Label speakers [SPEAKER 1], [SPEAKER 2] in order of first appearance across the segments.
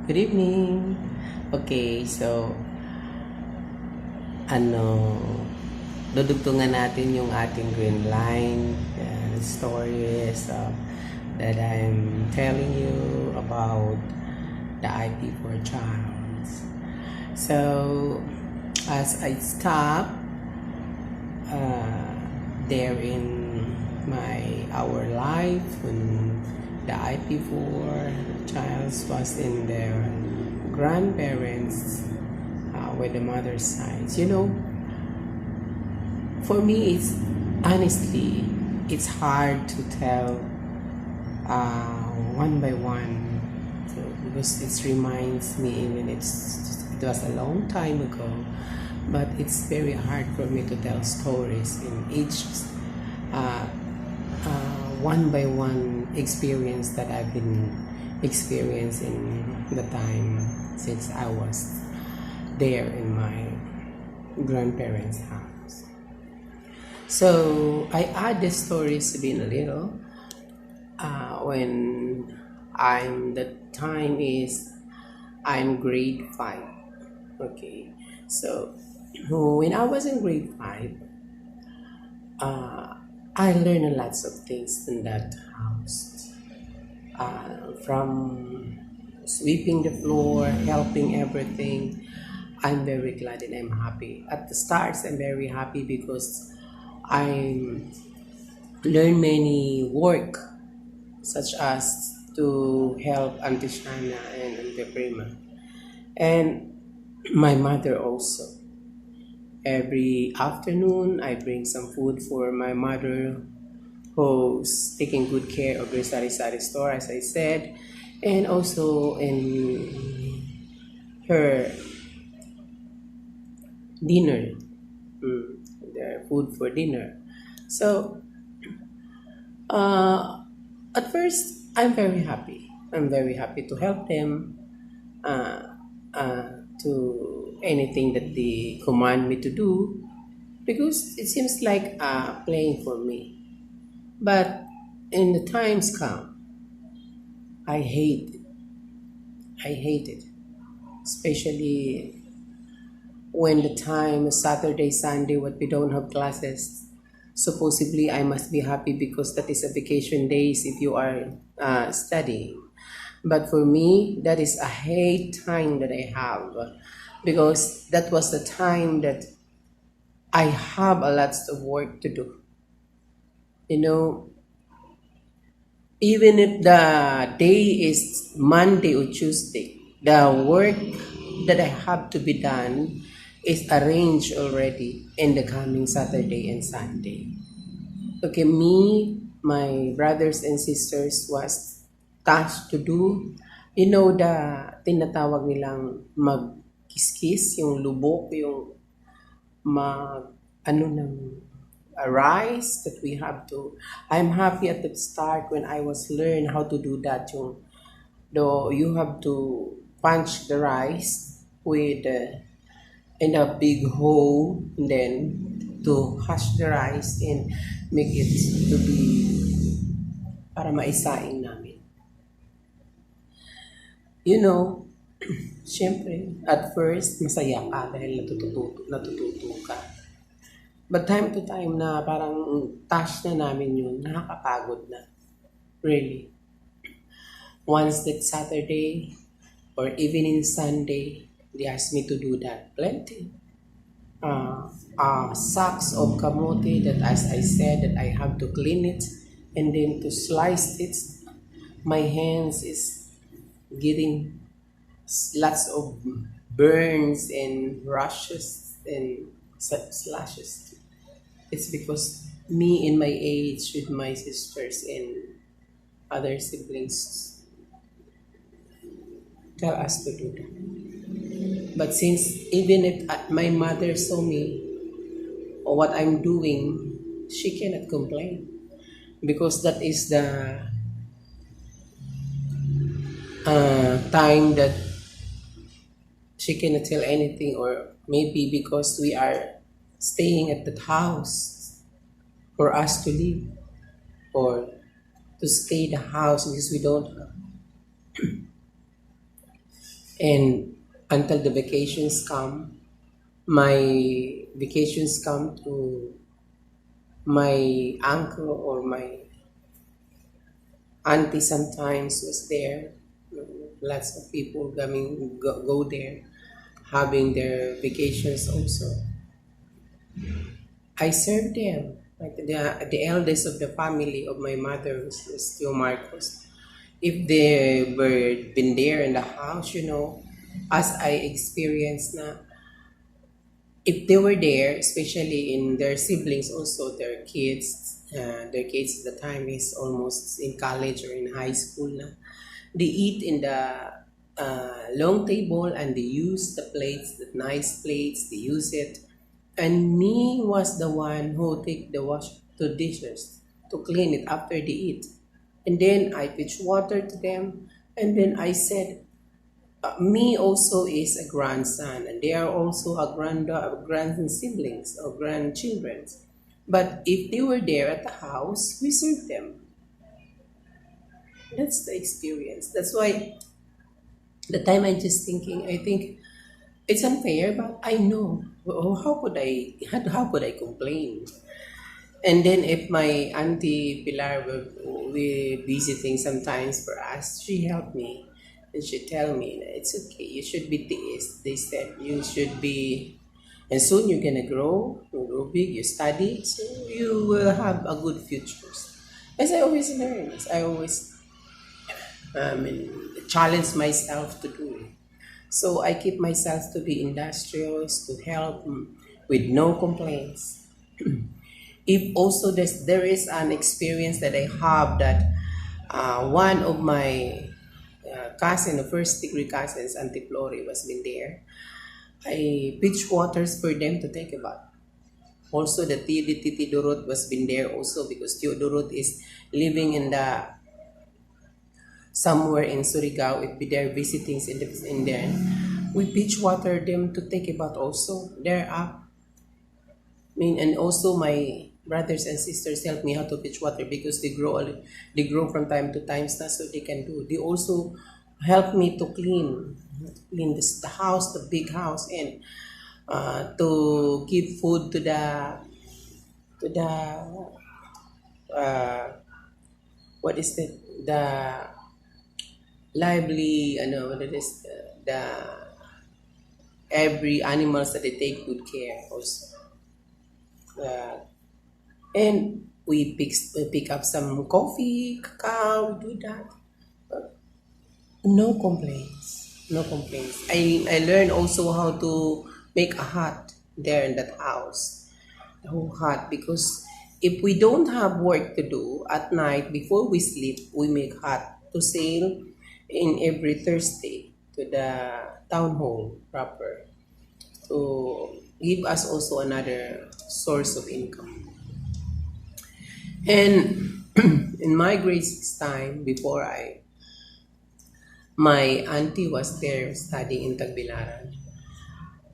[SPEAKER 1] Good evening. Okay, so ano, dudugtungan natin yung ating green line stories that I'm telling you about the IP for child. So, as I stop there in our life when the IP4 child was in their grandparents with the mother's side. For me, it's hard to tell one by one, so, because it reminds me even it was a long time ago, but it's very hard for me to tell stories in each uh, one by one experience that I've been experiencing the time since I was there in my grandparents' house. So I add the stories been a little when the time is I'm grade 5. Okay, so when I was in grade 5, I learned lots of things in that house. From sweeping the floor, helping everything. I'm very glad and I'm happy. At the start, I'm very happy because I learned many work, such as to help Auntie Shana and Auntie Prima. And my mother also. Every afternoon, I bring some food for my mother who's taking good care of their sari-sari store, as I said, and also in her dinner, the food for dinner. So, at first, I'm very happy. I'm very happy to help them uh, to anything that they command me to do because it seems like playing for me. But in the times come, I hate it. I hate it, especially when the time is Saturday, Sunday, what we don't have classes. Supposedly, I must be happy because that is a vacation days if you are studying. But for me, that is a hate time that I have because that was the time that I have a lot of work to do. You know, even if the day is Monday or Tuesday, the work that I have to be done is arranged already in the coming Saturday and Sunday. Okay, me, my brothers and sisters was tasked to do, the tinatawag nilang mag-kiskis, yung lubok, yung ano ng rice that we have to. I'm happy at the start when I was learn how to do that. Though you have to punch the rice with in a big hole, and then to hash the rice and make it to be para maisaing namin. Siyempre, at first, masaya ka dahil natututo ka. But time to time na parang task na namin yun, nakakapagod na. Really. Once that Saturday or even in Sunday, they asked me to do that. Plenty. Sacks of kamote that, as I said, that I have to clean it and then to slice it. My hands is getting lots of burns and rashes and slashes. It's because me in my age with my sisters and other siblings tell us to do that. But since even if my mother saw me or what I'm doing, she cannot complain because that is the time that she cannot tell anything, or maybe because we are staying at that house for us to live or to stay the house because we don't have. And until the vacations come, my vacations come to my uncle or my auntie sometimes was there. Lots of people coming go there, having their vacations also. I served them. Like the eldest of the family of my mother was still Marcos. If they were been there in the house, as I experienced na, if they were there, especially in their siblings, also their kids at the time is almost in college or in high school na. They eat in the long table and they use the plates, the nice plates, they use it. And me was the one who take the wash to dishes to clean it after they eat. And then I pitch water to them. And then I said, me also is a grandson, and they are also a grandson siblings or grandchildren. But if they were there at the house, we serve them. That's the experience. That's why the time I'm just thinking, I think it's unfair, but I know. Oh, how could I complain? And then if my auntie Pilar will be visiting sometimes for us, she helped me. And she tell me, it's okay, you should be this. They said, you should be, and soon you're gonna grow big, you study, so you will have a good future. As I always learn, as I always challenge myself to do it. So I keep myself to be industrious, to help with no complaints. If also there is an experience that I have that one of my cousin, the first degree cousins, Auntie Flori, was been there. I pitch waters for them to take a bath. Also, the Titi Dorot was been there also because Tio Dorot is living in the somewhere in Surigao. It be there visiting in there. We pitch water them to take a bath also. They're up. I mean, and also my brothers and sisters help me how to pitch water because they grow from time to time na so they can do. They also help me to clean the house, the big house, and to give food to the uh, what is the lively, what it is, the every animals that they take good care also. Uh, and we pick up some coffee, cacao, do that. No complaints. No complaints. I learned also how to make a hut there in that house. The whole hut because if we don't have work to do at night before we sleep, we make hut to sell in every Thursday to the town hall proper to give us also another source of income. And in my grade six time, before my auntie was there studying in Tagbilaran.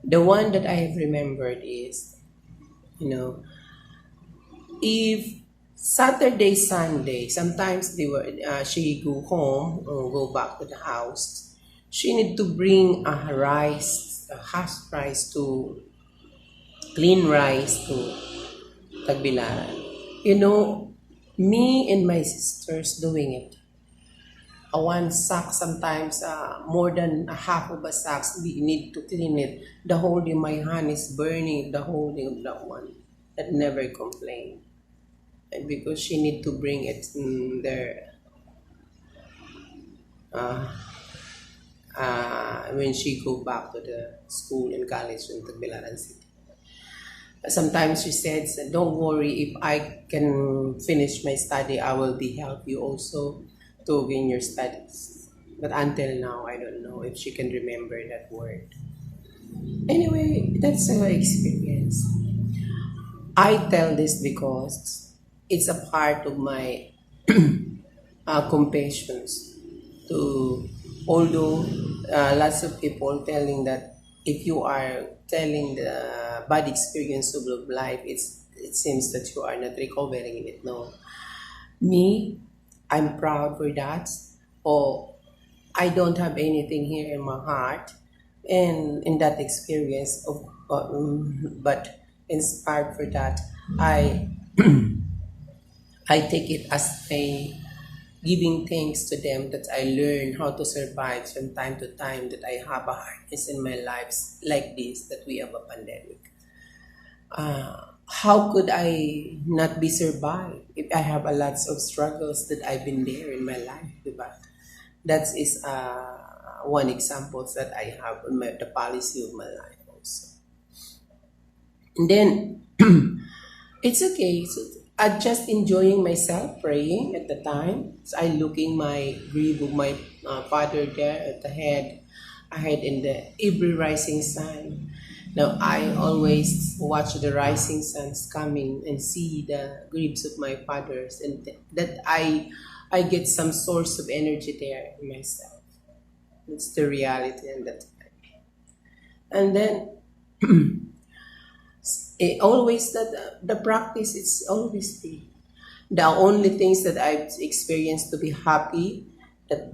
[SPEAKER 1] The one that I have remembered is, you know, if Saturday, Sunday, sometimes she go home or go back to the house. She need to bring a hash rice to clean rice to Tagbilaran. Me and my sisters doing it. A one sack sometimes more than a half of a sack we need to clean it. The whole day my hand is burning the whole day of that one. That never complain. And because she need to bring it in there when she go back to the school and college in Tagbilaran City. Sometimes she says, "Don't worry. If I can finish my study, I will be help you also to gain your studies." But until now, I don't know if she can remember that word. Anyway, that's her experience. I tell this because it's a part of my compassions to although lots of people telling that if you are telling the bad experience of life it seems that you are not recovering in it. No, me, I'm proud for that. Or I don't have anything here in my heart, and in that experience of, but inspired for that, I I take it as a giving thanks to them that I learn how to survive from time to time, that I have a hardness in my lives like this, that we have a pandemic. How could I not be survived if I have a lots of struggles that I've been there in my life, diba? That is one example that I have in the policy of my life also. And then it's okay. So I'm just enjoying myself praying at the time. So I looking my grave of my father there at the head, ahead in the every rising sun. Now I always watch the rising suns coming and see the graves of my fathers, and that I get some source of energy there in myself. It's the reality and that. And then always that the practice is always free. The only things that I've experienced to be happy that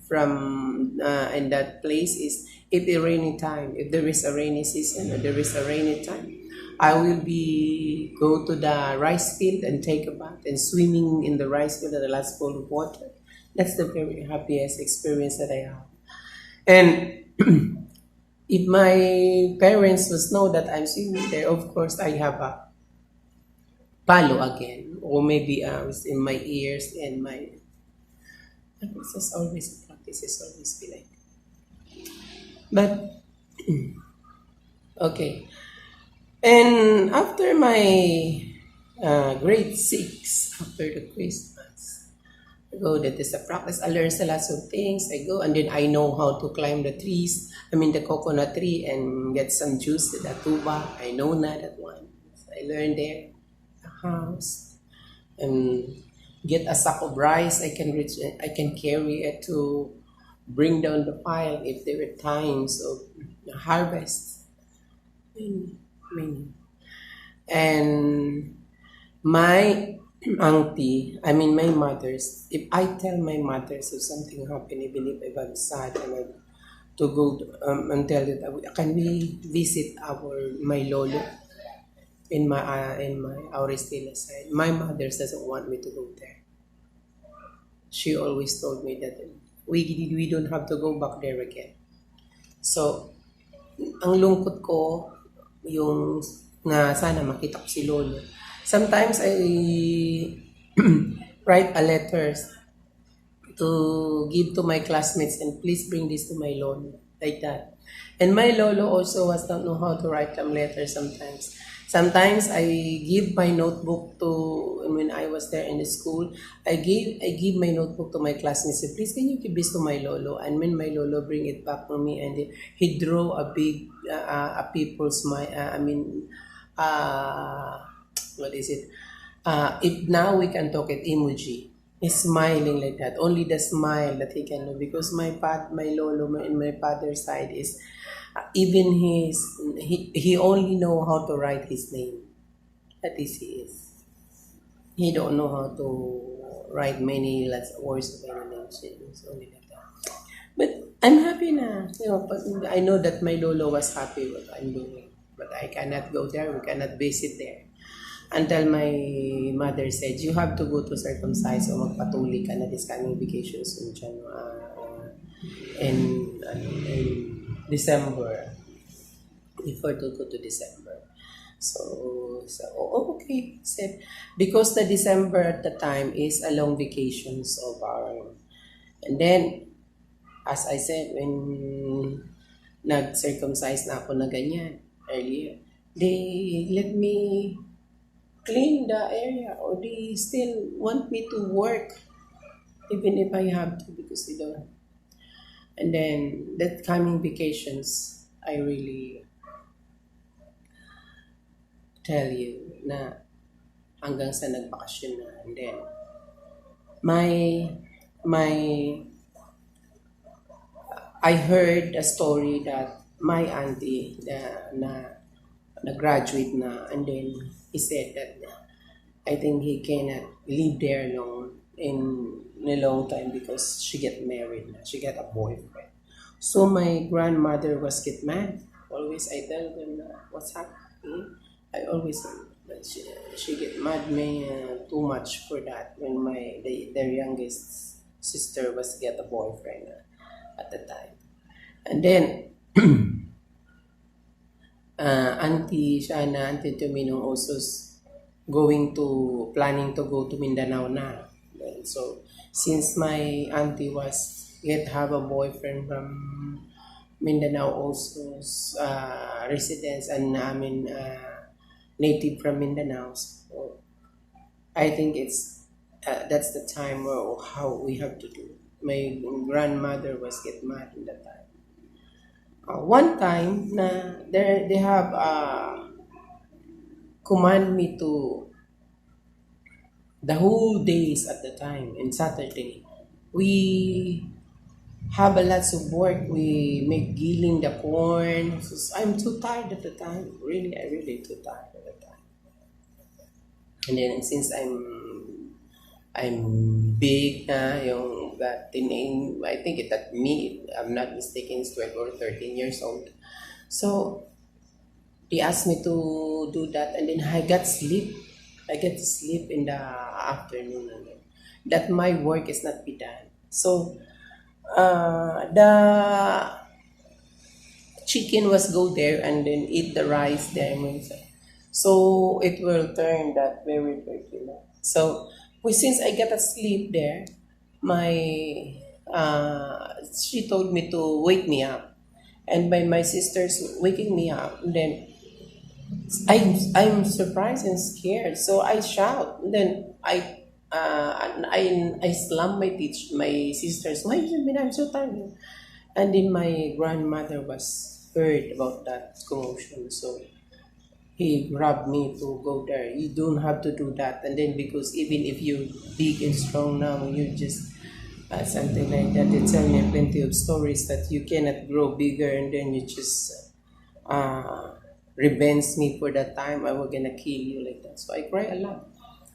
[SPEAKER 1] from in that place is if a rainy time, if there is a rainy season or there is a rainy time, I will be go to the rice field and take a bath and swimming in the rice field at the last bowl of water. That's the very happiest experience that I have. And if my parents must know that I'm swimming there, of course I have a palo again, or maybe it's in my ears and my. It's just always a practice. It's always be like. But okay, and after my grade six, after the Christmas, I go. That is a practice. I learn a lot of things. I go and then I know how to climb the trees. I mean the coconut tree and get some juice with the tuba. I know that one. So I learned there. House and get a sack of rice. I can carry it to bring down the pile if there were times of harvest. Many, many. And my auntie, I mean my mothers, if I tell my mothers if something happened, even if I'm sad and I to go and tell it, can we visit my lolo in my Auristela side? My mother doesn't want me to go there. She always told me that we don't have to go back there again. So, ang lungkot ko, yung na sana makita ko si Lolo. Sometimes I write a letter to give to my classmates and please bring this to my Lolo, like that. And my Lolo also was not know how to write them letters sometimes. Sometimes I give my notebook to when I was there in the school. I give my notebook to my classmates. Say, please can you give this to my lolo? And when my lolo bring it back to me, and he draw a big a people's my what is it? If now we can talk it emoji. He's smiling like that. Only the smile that he can do because my lolo in my father's side is even he only know how to write his name. That is he is. He don't know how to write many words of any names. It's only like that. But I'm happy na. But I know that my lolo was happy with what I'm doing. But I cannot go there. We cannot visit there. Until my mother said, you have to go to circumcise o magpatuli ka na this coming vacations in January, in December, before to go to December. So okay, said, because the December at the time is a long vacations of our, and then, as I said, when nag-circumcise na ako na ganyan earlier, they let me clean the area or they still want me to work even if I have to because they don't. And then that coming vacations, I really tell you na hanggang sa nagbakasyon na. And then my I heard a story that my auntie na graduate na, and then he said that I think he cannot live there long, and in a long time because she get married now. She get a boyfriend. So my grandmother was get mad. Always I tell them what's happening. I always she get mad me too much for that when their youngest sister was get a boyfriend at the time. And then Auntie Shana, Auntie Tuminong also planning to go to Mindanao na. And so since my auntie was yet have a boyfriend from Mindanao also residents and I mean native from Mindanao. So I think that's the time how we have to do. My grandmother was get mad in that time. One time na they have command me to the whole days at the time and Saturday. We have a lots of work. We make gilling the corn. So I'm too tired at the time. Really, I really too tired at the time. And then since I'm big na, yung that teenage, I think that me, I'm not mistaken, is 12 or 13 years old. So he asked me to do that, and then I got sleep. I get to sleep in the afternoon, and then that my work is not be done. So the chicken was go there and then eat the rice there. So it will turn that very dirty. So since I get a sleep there, my she told me to wake me up, and by my sisters waking me up, then I'm surprised and scared. So I shout. And then I slam my sisters. Why you mean I'm so tired? And then my grandmother was heard about that commotion. So he grabbed me to go there. You don't have to do that. And then because even if you're big and strong now, you just something like that. They tell me plenty of stories that you cannot grow bigger, and then you just revenge me for that time. I was gonna kill you like that. So I cry a lot.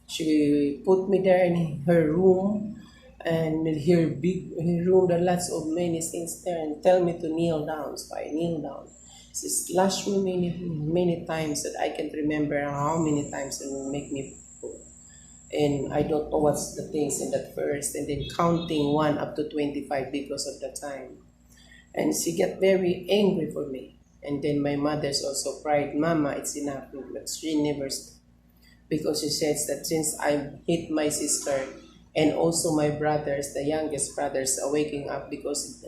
[SPEAKER 1] She put me there in her room, and her room, there are lots of many things there, and tell me to kneel down. So I kneel down. She slashed me many times that I can't remember how many times it will make me go. And I don't know what's the things in that first, and then counting 1 up to 25 because of the time. And she got very angry for me. And then my mother's also cried, Mama, it's enough. But she never, because she says that since I hit my sister and also my brothers, the youngest brothers, are waking up because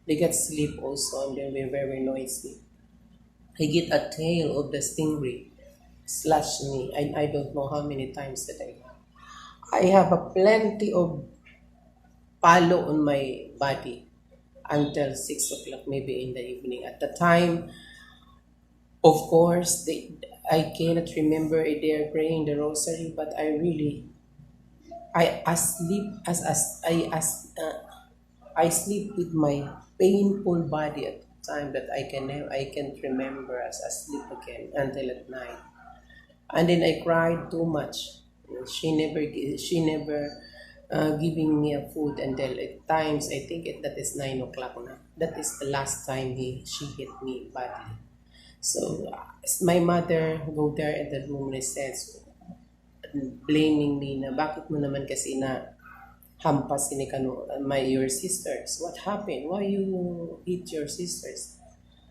[SPEAKER 1] they get sleep also, and they were very noisy. I get a tail of the stingray slash me. I don't know how many times that I have. I have a plenty of palo on my body until 6 o'clock, maybe in the evening. At the time, of course, I cannot remember if they are praying the rosary, but I sleep with my painful body at the time that I can't remember as asleep again until at night. And then I cried too much. She never giving me a food until at times I think that is 9 o'clock now. That is the last time she hit me badly. So my mother go there at the room and says, blaming me na bakit mo naman kasi na hampas ni your sisters. What happened? Why you hit your sisters?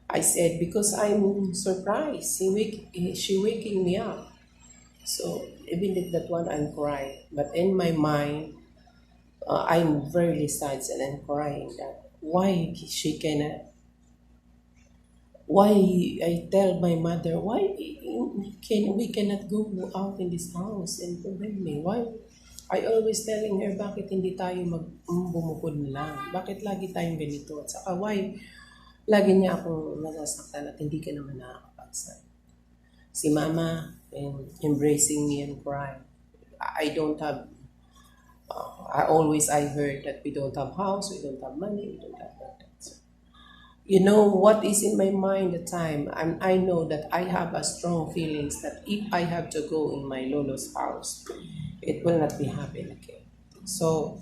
[SPEAKER 1] I said, because I'm surprised. She waking me up. So even at that one, I'm crying. But in my mind, I'm very sad and I'm crying that why she cannot. Why I tell my mother, why we cannot go out in this house and prevent me? Why? I always telling her, bakit hindi tayo bumukod na lang? Bakit lagi tayong ganito? At saka why lagi niya akong nasasaktan at hindi ka naman nakakapagsan? Si mama embracing me and crying. I don't have, I heard that we don't have house, we don't have money, we don't have that. You know what is in my mind at the time, and I know that I have a strong feelings that if I have to go in my lolo's house, it will not be happy again. So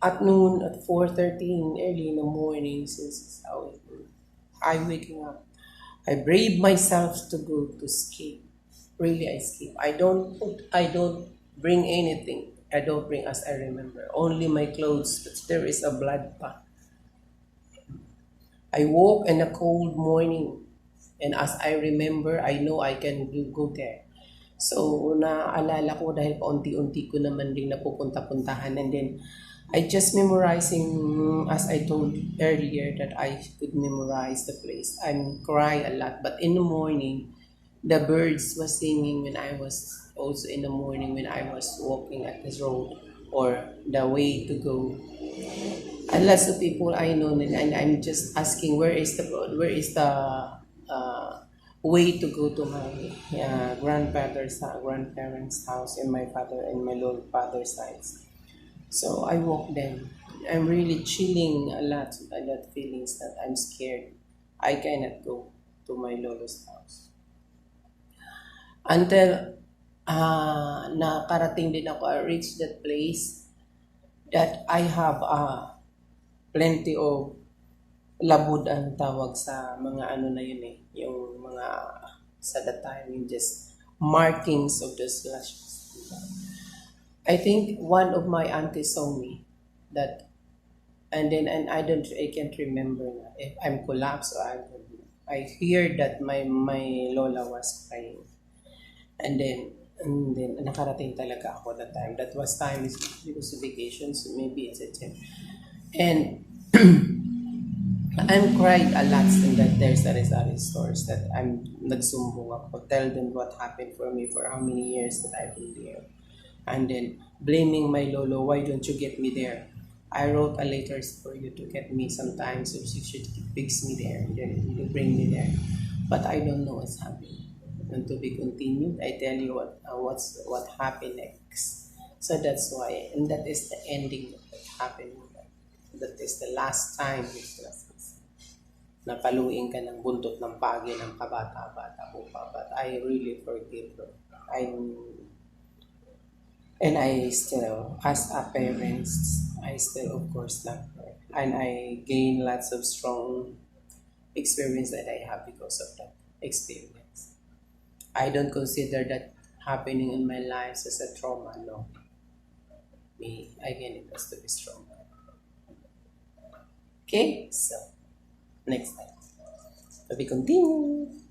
[SPEAKER 1] at noon, at 4:30 early in the morning, since I waking up, I brave myself to go to skip. Really, I skip. I don't bring anything. I don't bring as I remember. Only my clothes, but there is a blood path. I woke in a cold morning, and as I remember, I know I can go there. So, naaalala ko dahil paunti-unti ko naman din napupunta-puntahan, and then I just memorizing, as I told earlier, that I could memorize the place. I'm cry a lot, but in the morning, the birds was singing when I was also in the morning when I was walking at this road or the way to go. And lots of people I know, and I'm just asking where is the way to go to my grandparents' house and my father and my Lord father's sides. So I walk them. I'm really chilling a lot. I got feelings that I'm scared. I cannot go to my Lolo's house until nakarating din ako. I reached that place that I have plenty of labud ang tawag sa mga ano na yun eh, yung mga sa that time, yung just markings of the slashes. I think one of my aunties saw me that, and then and I can't remember na if I'm collapsed or I hear that my lola was crying, and then nakarating talaga ako that time. That was time is because of vacations, so maybe it's a time. And I'm cried a lot in that there's a stores that I'm nagsumbong ako. Tell them what happened for me for how many years that I've been there. And then blaming my lolo, why don't you get me there? I wrote a letter for you to get me sometimes so you should fix me there, then you bring me there. But I don't know what's happening. And to be continued, I tell you what happened next. So that's why, and that is the ending of what happened. That is the last time this was napaluin ka ng buntot ng pagi ng kabata-bata mo pa. But I really forgive her. And I still, as a parents, I still of course love her. And I gain lots of strong experience that I have because of that experience. I don't consider that happening in my life as a trauma, no. Me, again, it has to be strong. Okay, so next time. To be continued.